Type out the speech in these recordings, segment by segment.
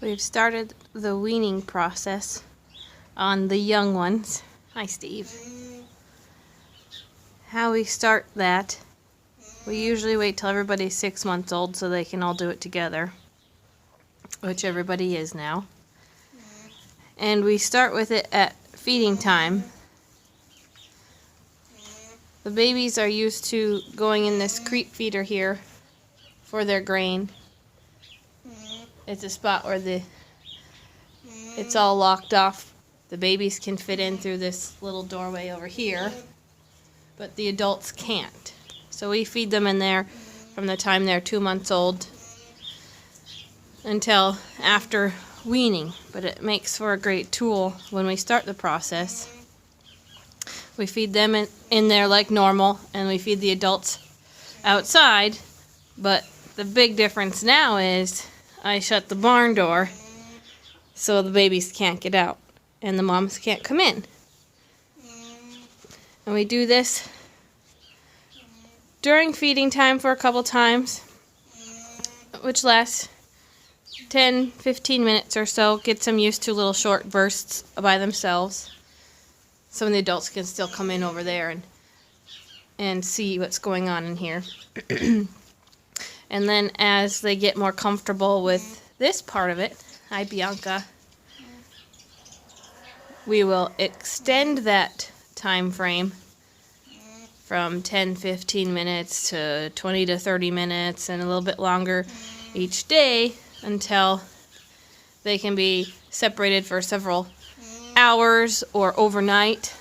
We've started the weaning process on the young ones. Hi, Steve. How we start that, we usually wait till everybody's 6 months old so they can all do it together, which everybody is now. And we start with it at feeding time. The babies are used to going in this creep feeder here for their grain. It's a spot where it's all locked off. The babies can fit in through this little doorway over here, but the adults can't. So we feed them in there from the time they're 2 months old until after weaning. But it makes for a great tool when we start the process. We feed them in there like normal, and we feed the adults outside. But the big difference now is I shut the barn door so the babies can't get out and the moms can't come in. And we do this during feeding time for a couple times, which lasts 10-15 minutes or so. Gets them used to little short bursts by themselves. Some of the adults can still come in over there and see what's going on in here. And then as they get more comfortable with this part of it, hi Bianca, we will extend that time frame from 10-15 minutes to 20 to 30 minutes and a little bit longer each day until they can be separated for several hours or overnight.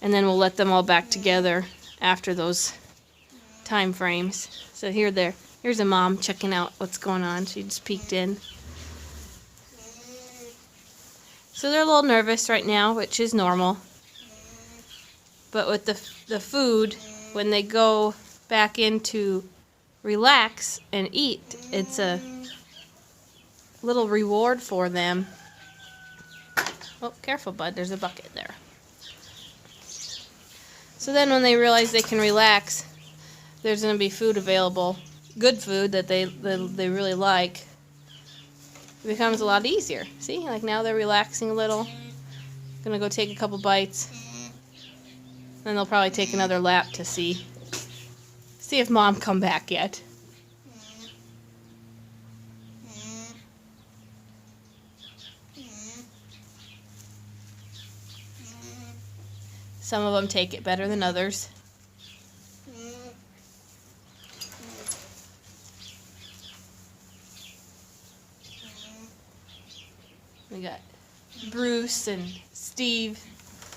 And then we'll let them all back together after those time frames. So here's a mom checking out what's going on. She just peeked in. So they're a little nervous right now, which is normal. But with the food, when they go back in to relax and eat, it's a little reward for them. Oh, careful, bud. There's a bucket there. So then when they realize they can relax, there's going to be food available, good food that they really like. It becomes a lot easier. See, like now they're relaxing a little. Going to go take a couple bites. Then they'll probably take another lap to see if mom come back yet. Some of them take it better than others. We got Bruce and Steve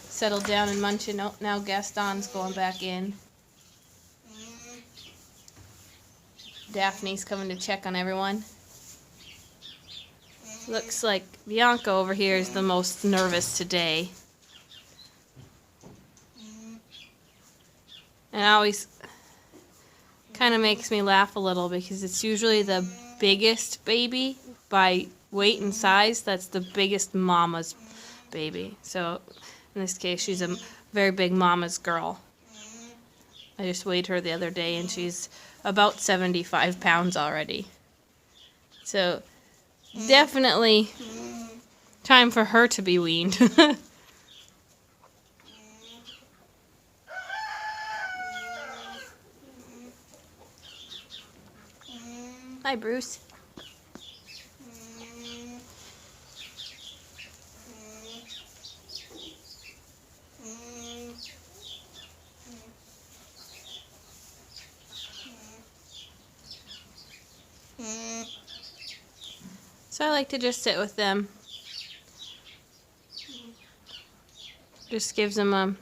settled down and munching. Oh, now Gaston's going back in. Daphne's coming to check on everyone. Looks like Bianca over here is the most nervous today. And it always kind of makes me laugh a little because it's usually the biggest baby by weight and size that's the biggest mama's baby. So in this case, she's a very big mama's girl. I just weighed her the other day and she's about 75 pounds already. So definitely time for her to be weaned. Hi, Bruce. So I like to just sit with them. Just gives them a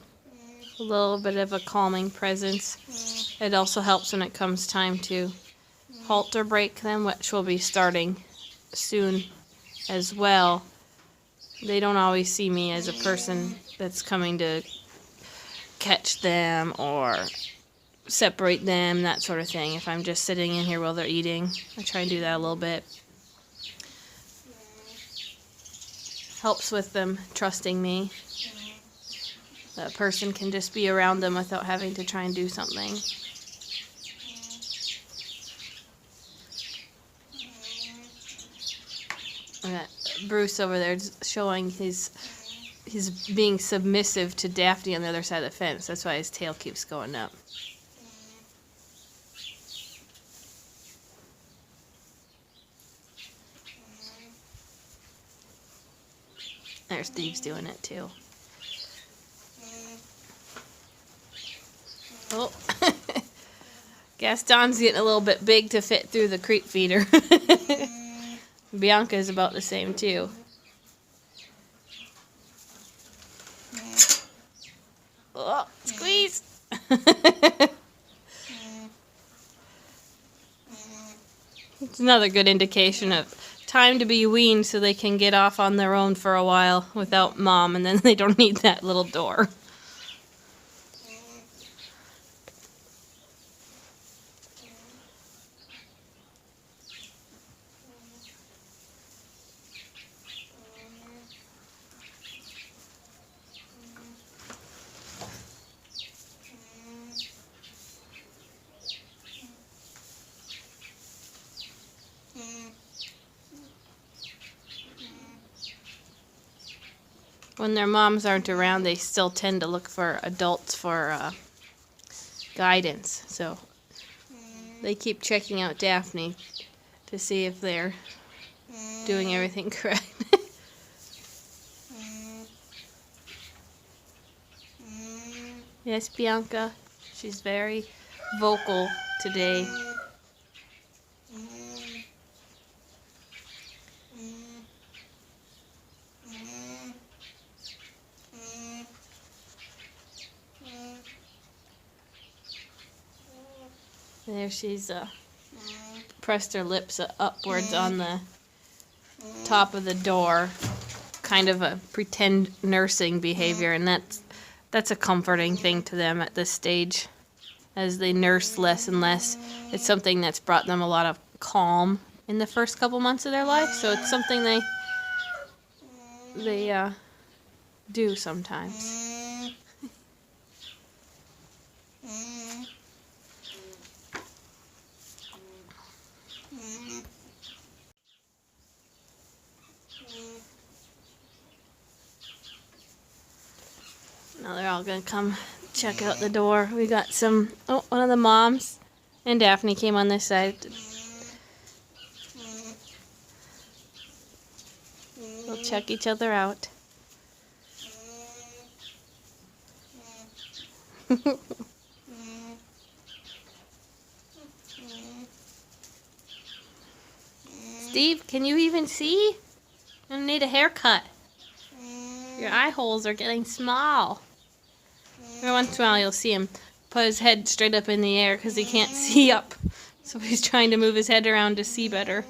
little bit of a calming presence. It also helps when it comes time to halt or break them, which will be starting soon as well. They don't always see me as a person that's coming to catch them or separate them, that sort of thing. If I'm just sitting in here while they're eating, I try and do that a little bit. Helps with them trusting me. That person can just be around them without having to try and do something. Bruce over there is showing he's being submissive to Daphne on the other side of the fence. That's why his tail keeps going up. There, Steve's doing it too. Oh, Gaston's getting a little bit big to fit through the creep feeder. Bianca's about the same too. Oh, squeeze! It's another good indication of time to be weaned so they can get off on their own for a while without mom, and then they don't need that little door. When their moms aren't around, they still tend to look for adults for guidance. So they keep checking out Daphne to see if they're doing everything correct. Yes, Bianca. She's very vocal today. There she's pressed her lips upwards on the top of the door, kind of a pretend nursing behavior, and that's a comforting thing to them at this stage. As they nurse less and less, it's something that's brought them a lot of calm in the first couple months of their life, so it's something they do sometimes. Now they're all gonna come check out the door. We got some, one of the moms and Daphne came on this side. They'll check each other out. Steve, can you even see? I need a haircut. Your eye holes are getting small. Every once in a while you'll see him put his head straight up in the air because he can't see up. So he's trying to move his head around to see better.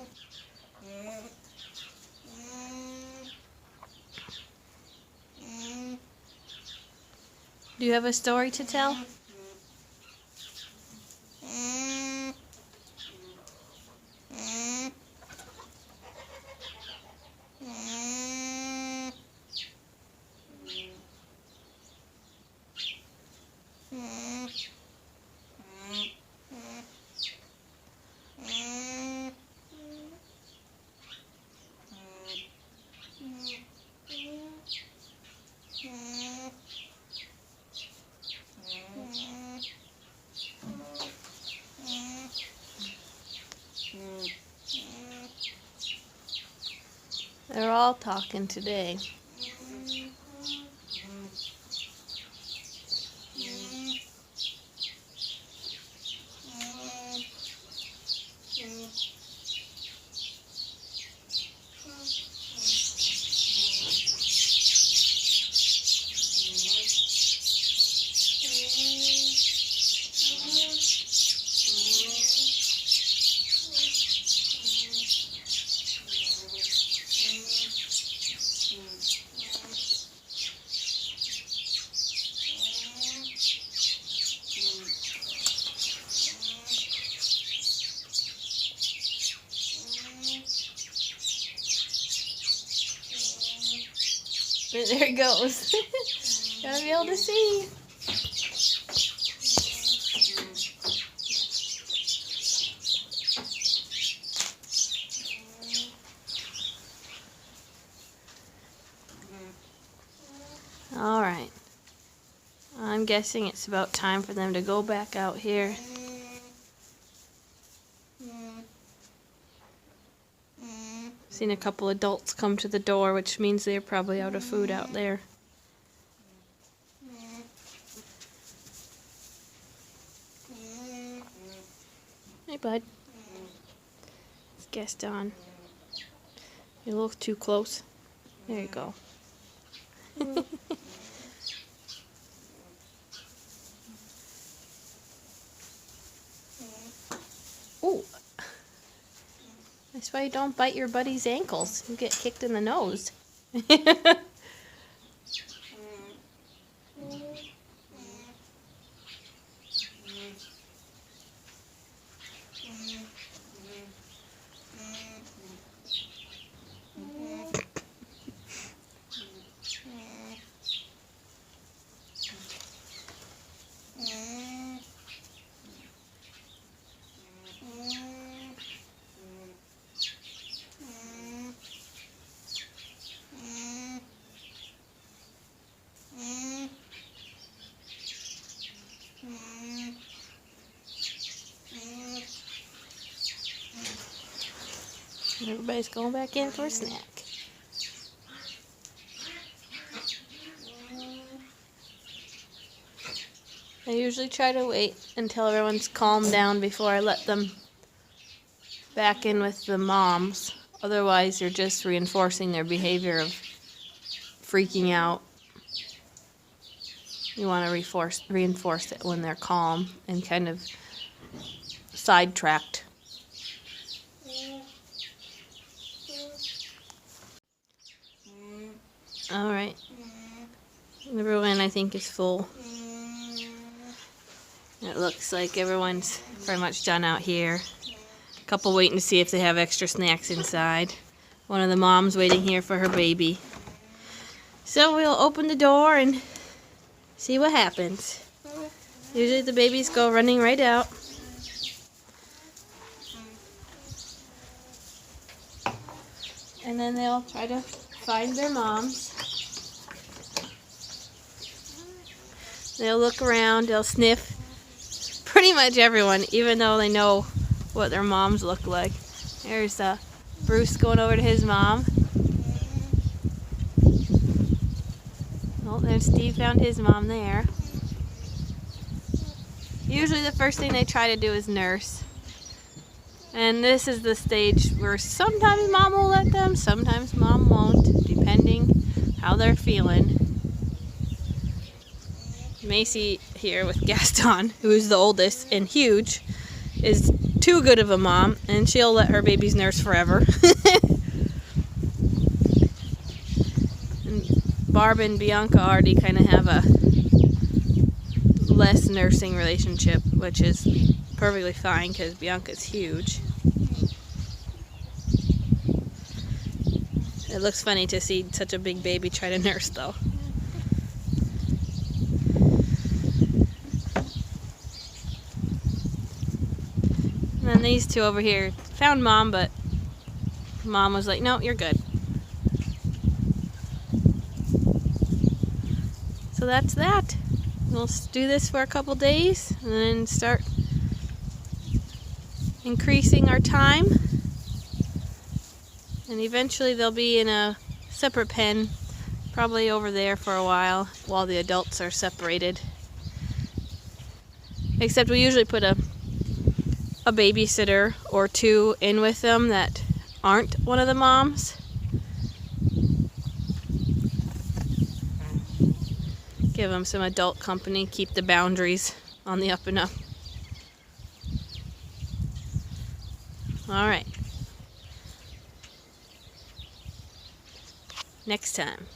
Do you have a story to tell? They're all talking today. There it goes. Gotta be able to see. All right. I'm guessing it's about time for them to go back out here. Seen a couple adults come to the door, which means they're probably out of food out there. Hey, bud. It's Gaston. You look too close. There you go. Ooh. That's why you don't bite your buddy's ankles. You get kicked in the nose. Everybody's going back in for a snack. I usually try to wait until everyone's calmed down before I let them back in with the moms. Otherwise, you're just reinforcing their behavior of freaking out. You want to reinforce it when they're calm and kind of sidetracked. Alright. Everyone, I think, is full. It looks like everyone's pretty much done out here. A couple waiting to see if they have extra snacks inside. One of the moms waiting here for her baby. So we'll open the door and see what happens. Usually the babies go running right out. And then they'll try to find their moms. They'll look around, they'll sniff. Pretty much everyone, even though they know what their moms look like. There's Bruce going over to his mom. Oh, there's Steve found his mom there. Usually the first thing they try to do is nurse. And this is the stage where sometimes mom will let them, sometimes mom won't, depending how they're feeling. Macy here with Gaston, who is the oldest and huge, is too good of a mom, and she'll let her babies nurse forever. And Barb and Bianca already kind of have a less nursing relationship, which is perfectly fine because Bianca's huge. It looks funny to see such a big baby try to nurse, though. And then these two over here found mom, but mom was like, no, you're good. So that's that. We'll do this for a couple days and then start increasing our time. And eventually they'll be in a separate pen, probably over there for a while the adults are separated. Except we usually put a babysitter or two in with them that aren't one of the moms. Give them some adult company, keep the boundaries on the up and up. All right. Next time.